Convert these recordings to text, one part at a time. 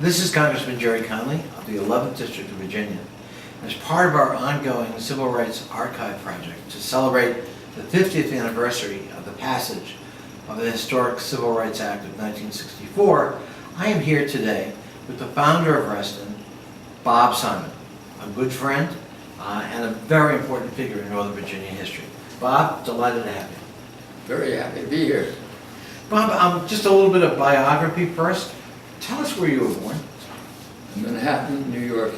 This is Congressman Jerry Conley of the 11th District of Virginia. As part of our ongoing Civil Rights Archive project to celebrate the 50th anniversary of the passage of the historic Civil Rights Act of 1964, I am here today with the founder of Reston, Bob Simon, a good friend and a very important figure in Northern Virginia history. Bob, delighted to have you. Very happy to be here. Bob, just a little bit of biography first. Tell us where you were born. Manhattan, New York.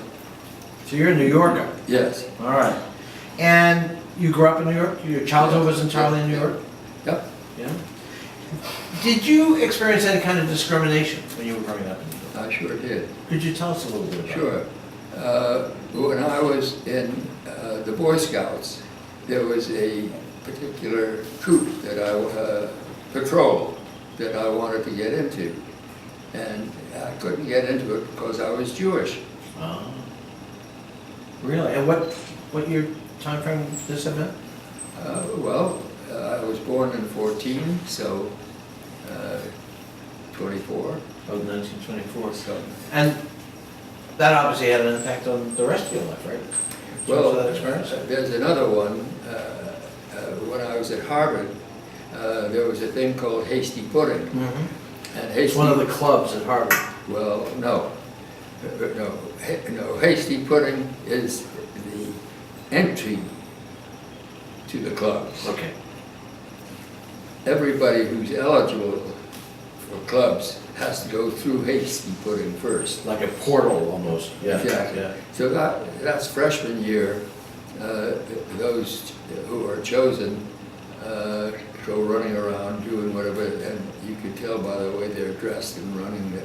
So you're a New Yorker. Yes. All right. And you grew up in New York? Your childhood was entirely in New York? Yep. Yeah. Did you experience any kind of discrimination when you were growing up in New York? I sure did. Could you tell us a little bit about Sure. When I was in the Boy Scouts, there was a particular troop that I patrolled that I wanted to get into. And I couldn't get into it because I was Jewish. Oh. Really? And what year time frame does that mean? I was born in 14, so 24. Oh, 1924. So, And that obviously had an impact on the rest of your life, right? well, that experience? there's another one. When I was at Harvard, there was a thing called hasty pudding. Mm-hmm. And It's hasty, one of the clubs at Harvard. well, no, hasty pudding is the entry to the clubs. Okay. Everybody who's eligible for clubs has to go through hasty pudding first. Like a portal almost. Yeah. Exactly. Yeah. So that's freshman year. Those who are chosen go running around doing whatever, and you can tell by the way they're dressed and running that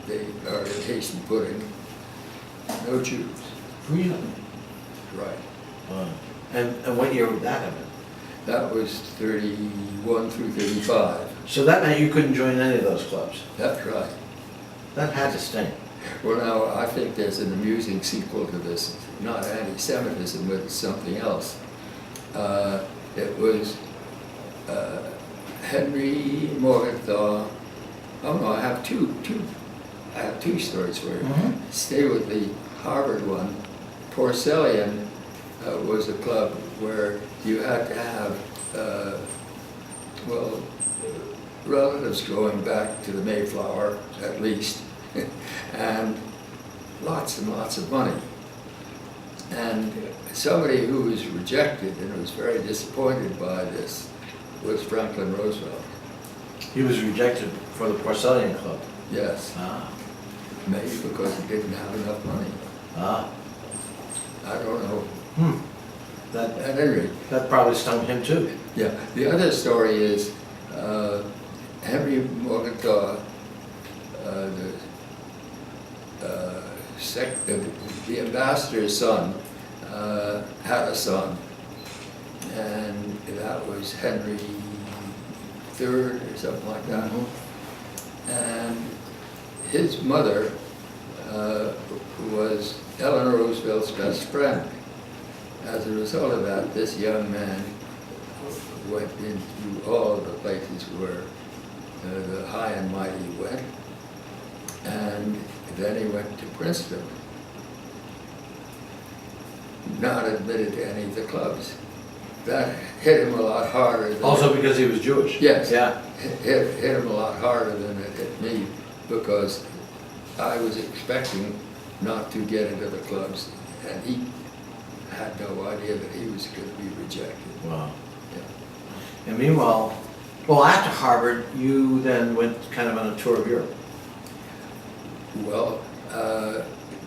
they are in hasty pudding. No Jews. Really? Right. And what year would that have been? That was 31 through 35. So that meant you couldn't join any of those clubs. That's right. That had to sting. Well, now, I think there's an amusing sequel to this. Not anti-Semitism, but something else. It was Henry Morgenthau. Oh no, I have two stories for you. Mm-hmm. Stay with the Harvard one. Porcellian was a club where you had to have, relatives going back to the Mayflower, at least, and lots of money. And somebody who was rejected and was very disappointed by this was Franklin Roosevelt. He was rejected for the Porcellian Club. Yes, Ah. maybe because he didn't have enough money. Ah. I don't know. That At any rate, that probably stung him too. yeah. The other story is Henry Morgenthau, the ambassador's son, had a son, and that was Henry III or something like that. Mm-hmm. And his mother was Eleanor Roosevelt's best friend. As a result of that, this young man went into all of the places where the high and mighty went, and then he went to Princeton, not admitted to any of the clubs. That hit him a lot harder than... Also because he was Jewish. Yes. Yeah. Hit him a lot harder than it hit me, because I was expecting not to get into the clubs, and he had no idea that he was going to be rejected. Wow. Yeah. And meanwhile, well, after Harvard, you then went kind of on a tour of Europe. Well,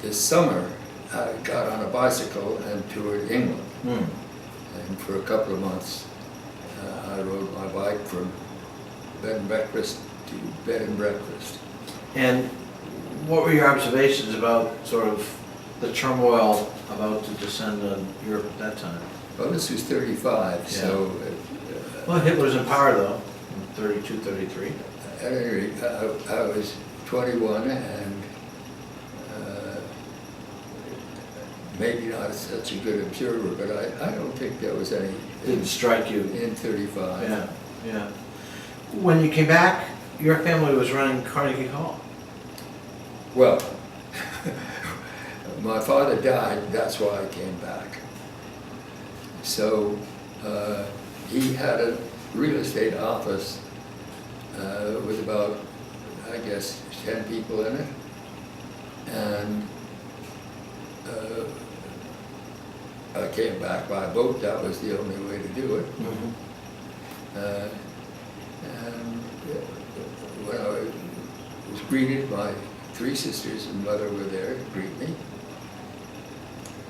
this summer, I got on a bicycle and toured England. And for a couple of months, I rode my bike from bed and breakfast to bed and breakfast. And what were your observations about sort of the turmoil about to descend on Europe at that time? Well, this was 35, Yeah. so... Well, Hitler was in power though, in 32, 33. At any rate, I was 21 and maybe not such a good observer, but I don't think there was any... Didn't strike you. In 35. Yeah, yeah. When you came back, your family was running Carnegie Hall. Well, my father died, that's why I came back. So he had a real estate office with about, I guess, 10 people in it. And I came back by boat, that was the only way to do it. Mhm. And when I was greeted, my 3 sisters and mother were there to greet me.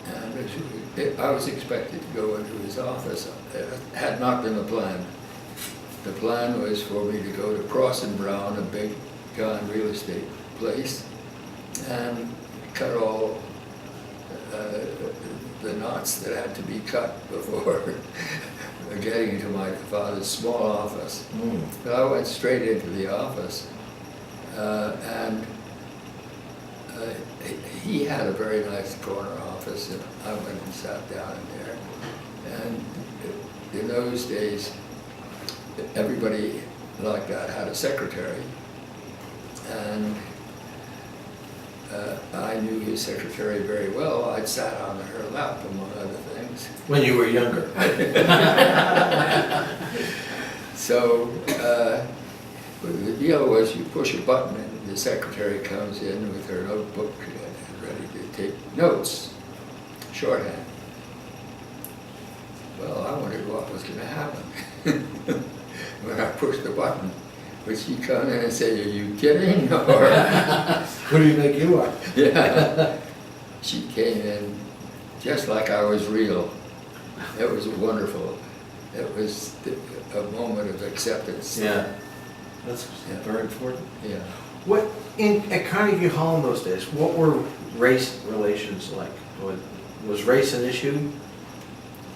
And I was expected to go into his office. It had not been the plan. The plan was for me to go to Cross and Brown, a big giant real estate place, and cut all the knots that had to be cut before getting into my father's small office. Mm. But I went straight into the office, and he had a very nice corner office, and I went and sat down in there. And in those days, everybody like that had a secretary, and I knew his secretary very well. I'd sat on her lap, among other things. When you were younger. So the deal was you push a button and the secretary comes in with her notebook and ready to take notes, shorthand. Well, I wondered what was going to happen when I pushed the button. Would she come in and say, "Are you kidding?" Or Who do you think you are? yeah, she came in just like I was real. It was wonderful. It was a moment of acceptance. Yeah, that's Yeah. very important. Yeah. What at Carnegie Hall in those days? What were race relations like? Was race an issue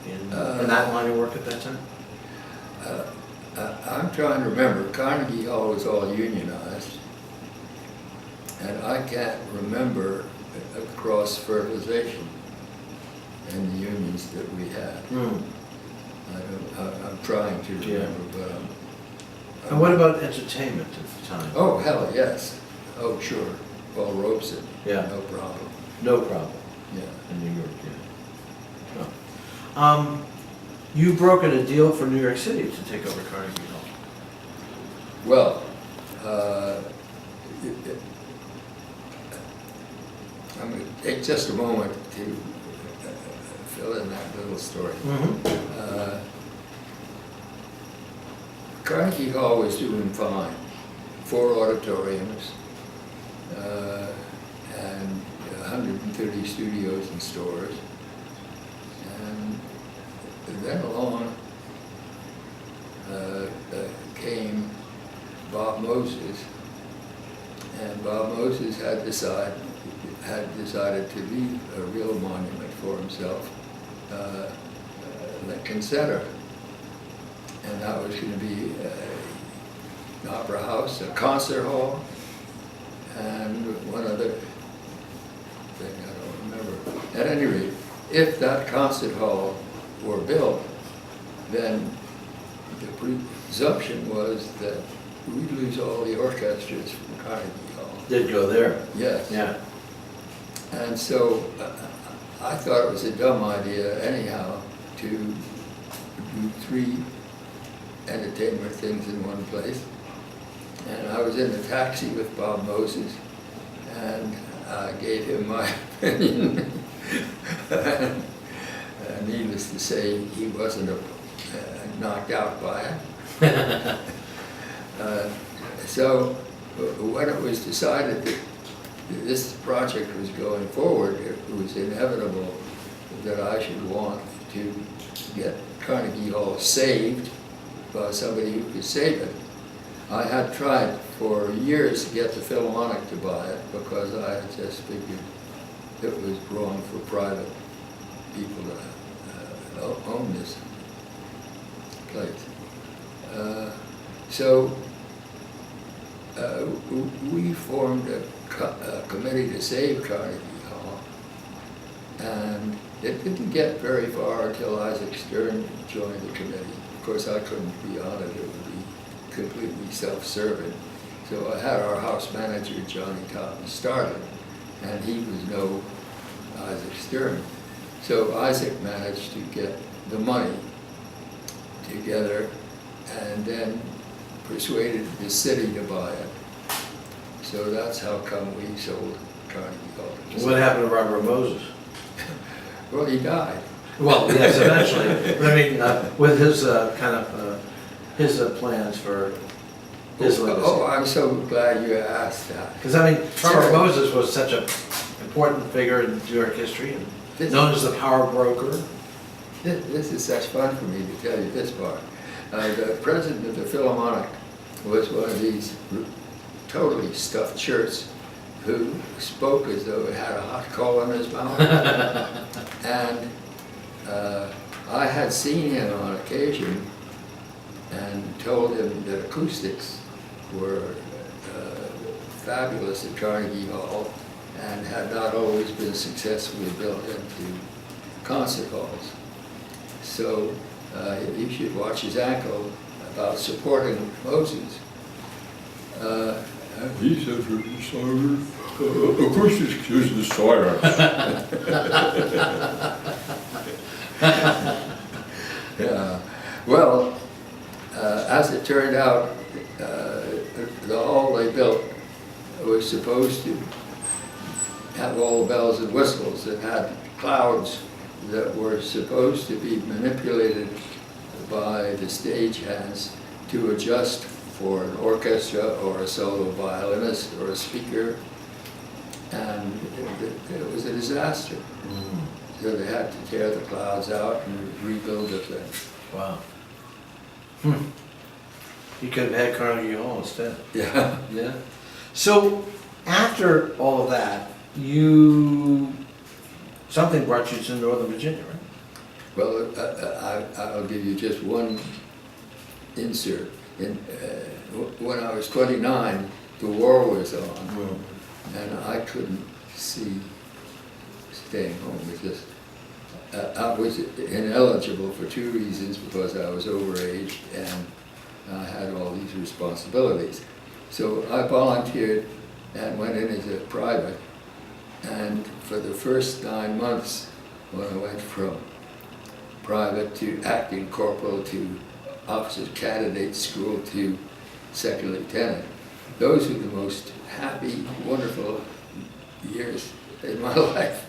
in that line of work at that time? I'm trying to remember. Carnegie Hall was all unionized, and I can't remember a cross-fertilization in the unions that we had. Mm. I'm trying to remember, but And what about entertainment at the time? oh, hell, yes. Oh, sure. Paul Robeson. Yeah. No problem. No problem Yeah. in New York. Yeah. Oh. You brokered a deal for New York City to take over Carnegie Hall. Well, I'm going to take just a moment to fill in that little story. Mm-hmm. Carnegie Hall was doing fine. 4 auditoriums, and 130 studios and stores. And then along came Bob Moses, and Bob Moses had decided to leave a real monument for himself, Lincoln Center, and that was going to be an opera house, a concert hall, and one other thing I don't remember. At any rate, if that concert hall were built, then the presumption was that we'd lose all the orchestras from Carnegie Hall. Did go there. Yes. Yeah. And so I thought it was a dumb idea anyhow to do 3 entertainment things in one place. And I was in a taxi with Bob Moses, and I gave him my opinion. And needless to say, he wasn't knocked out by it. So when it was decided that this project was going forward, it was inevitable that I should want to get Carnegie Hall saved by somebody who could save it. I had tried for years to get the Philharmonic to buy it because I had just figured it was wrong for private people to own this place. So we formed a committee to save Carnegie Hall, and it didn't get very far until Isaac Stern joined the committee. Of course, I couldn't be on it. It would be completely self-serving. So I had our house manager, Johnny Totten, started, and he was no Isaac Stern. So Isaac managed to get the money together and then persuaded the city to buy it. So that's how come we sold Carnegie Hall. What happened to Robert Moses? Well, he died. Well, yes, eventually. But I mean, with his his plans for his legacy. Oh, I'm so glad you asked that. Because I mean, Robert Moses was such an important figure in New York history, and known as the power broker. This is such fun for me to tell you this part. The president of the Philharmonic was one of these totally stuffed shirts who spoke as though he had a hot coal in his mouth. And I had seen him on occasion and told him that acoustics were fabulous at Carnegie Hall and had not always been successfully built into concert halls. So you should watch his ankle about supporting Moses. He said, acoustics is the sawyer. Yeah. Well, as it turned out, the hall they built was supposed to have all the bells and whistles. It had clouds that were supposed to be manipulated by the stagehands to adjust for an orchestra or a solo violinist or a speaker, and it was a disaster. So they had to tear the clouds out and rebuild the thing. Wow. You could have had Carnegie Hall instead. Yeah. Yeah. So after all of that, something brought you to Northern Virginia, right? Well, I'll give you just one insert. When I was 29, the war was on, and I couldn't see staying home. I was ineligible for two reasons, because I was overaged and I had all these responsibilities. So I volunteered and went in as a private, and for the first 9 months, when I went from private to acting corporal to officer candidate school to second lieutenant, those were the most happy, wonderful years in my life.